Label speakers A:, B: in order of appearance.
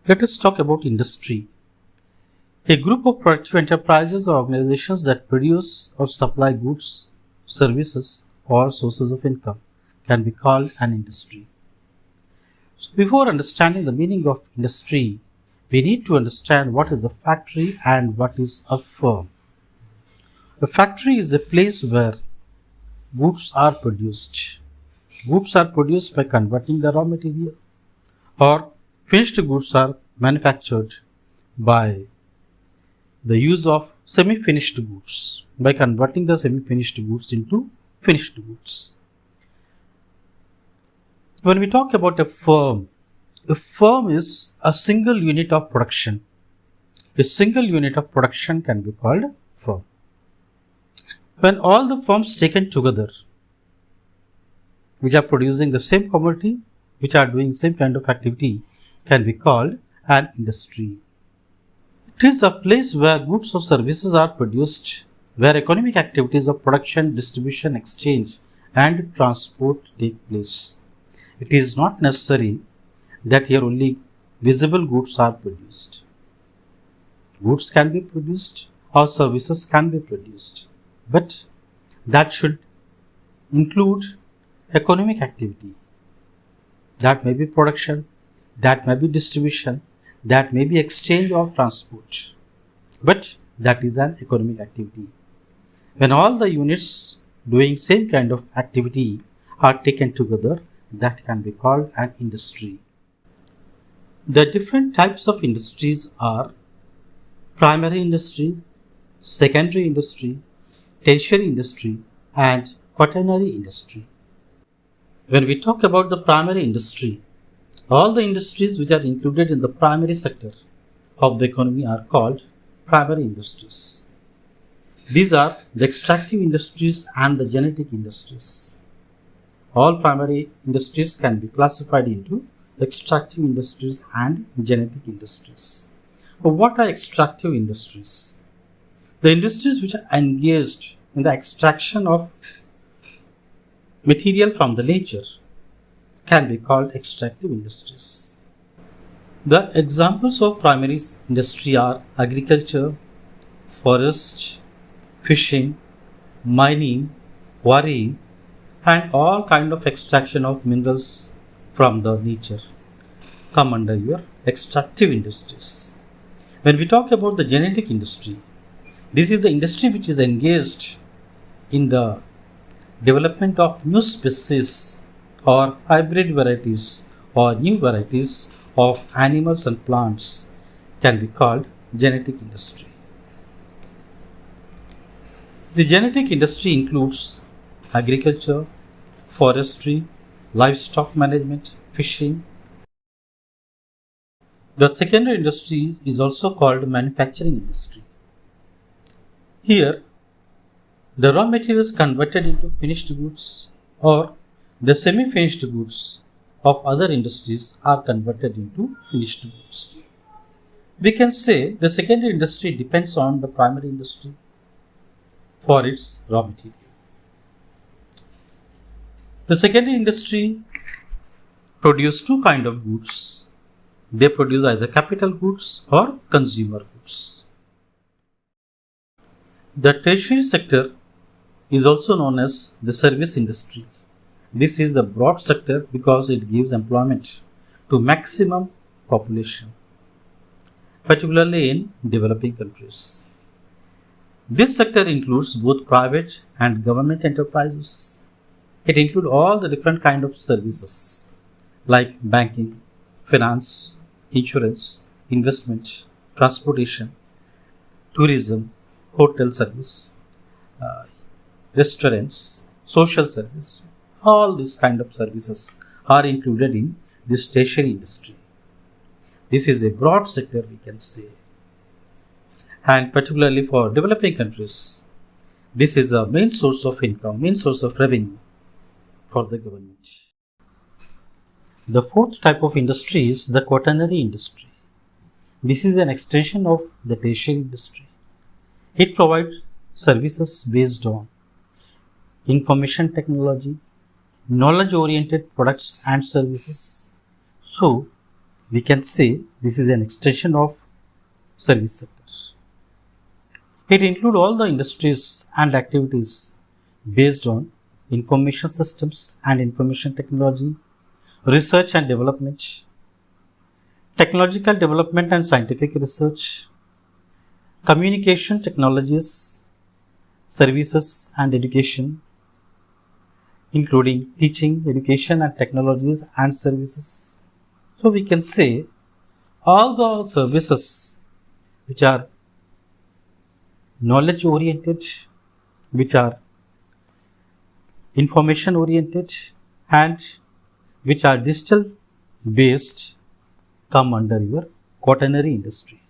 A: Let us talk about industry. A group of productive enterprises or organizations that produce or supply goods, services, or sources of income can be called an industry. So before understanding the meaning of industry, we need to understand what is a factory and what is a firm. A factory is a place where goods are produced. Goods are produced by converting the raw material, or finished goods are manufactured by the use of semi-finished goods, by converting the semi-finished goods into finished goods. When we talk about a firm is a single unit of production. A single unit of production can be called firm. When all the firms taken together, which are producing the same commodity, which are doing same kind of activity, can be called an industry. It is a place where goods or services are produced, where economic activities of production, distribution, exchange, and transport take place. It is not necessary that here only visible goods are produced. Goods can be produced or services can be produced, but that should include economic activity. That may be production, that may be distribution, that may be exchange or transport, but that is an economic activity. When all the units doing same kind of activity are taken together, that can be called an industry. The different types of industries are primary industry, secondary industry, tertiary industry, and quaternary industry. When we talk about the primary industry, all the industries which are included in the primary sector of the economy are called primary industries. These are the extractive industries and the genetic industries. All primary industries can be classified into extractive industries and genetic industries. What are extractive industries? The industries which are engaged in the extraction of material from the nature can be called extractive industries. The examples of primary industry are agriculture, forest, fishing, mining, quarrying, and all kind of extraction of minerals from the nature come under your extractive industries. When we talk about the genetic industry, this is the industry which is engaged in the development of new species or hybrid varieties or new varieties of animals and plants can be called genetic industry. The genetic industry includes agriculture, forestry, livestock management, fishing. The secondary industry is also called manufacturing industry. Here, the raw material is converted into finished goods, or the semi-finished goods of other industries are converted into finished goods. We can say the secondary industry depends on the primary industry for its raw material. The secondary industry produce two kinds of goods. They produce either capital goods or consumer goods. The tertiary sector is also known as the service industry. This is the broad sector because it gives employment to maximum population, particularly in developing countries. This sector includes both private and government enterprises. It includes all the different kind of services like banking, finance, insurance, investment, transportation, tourism, hotel service, restaurants, social service. All these kind of services are included in this tertiary industry. This is a broad sector, we can say. And particularly for developing countries, this is a main source of income, main source of revenue for the government. The fourth type of industry is the quaternary industry. This is an extension of the tertiary industry. It provides services based on information technology, knowledge-oriented products and services. So, we can say this is an extension of service sector. It includes all the industries and activities based on information systems and information technology, research and development, technological development and scientific research, communication technologies, services and education, including teaching, education and technologies and services. So we can say all the services which are knowledge oriented, which are information oriented, and which are digital based come under your quaternary industry.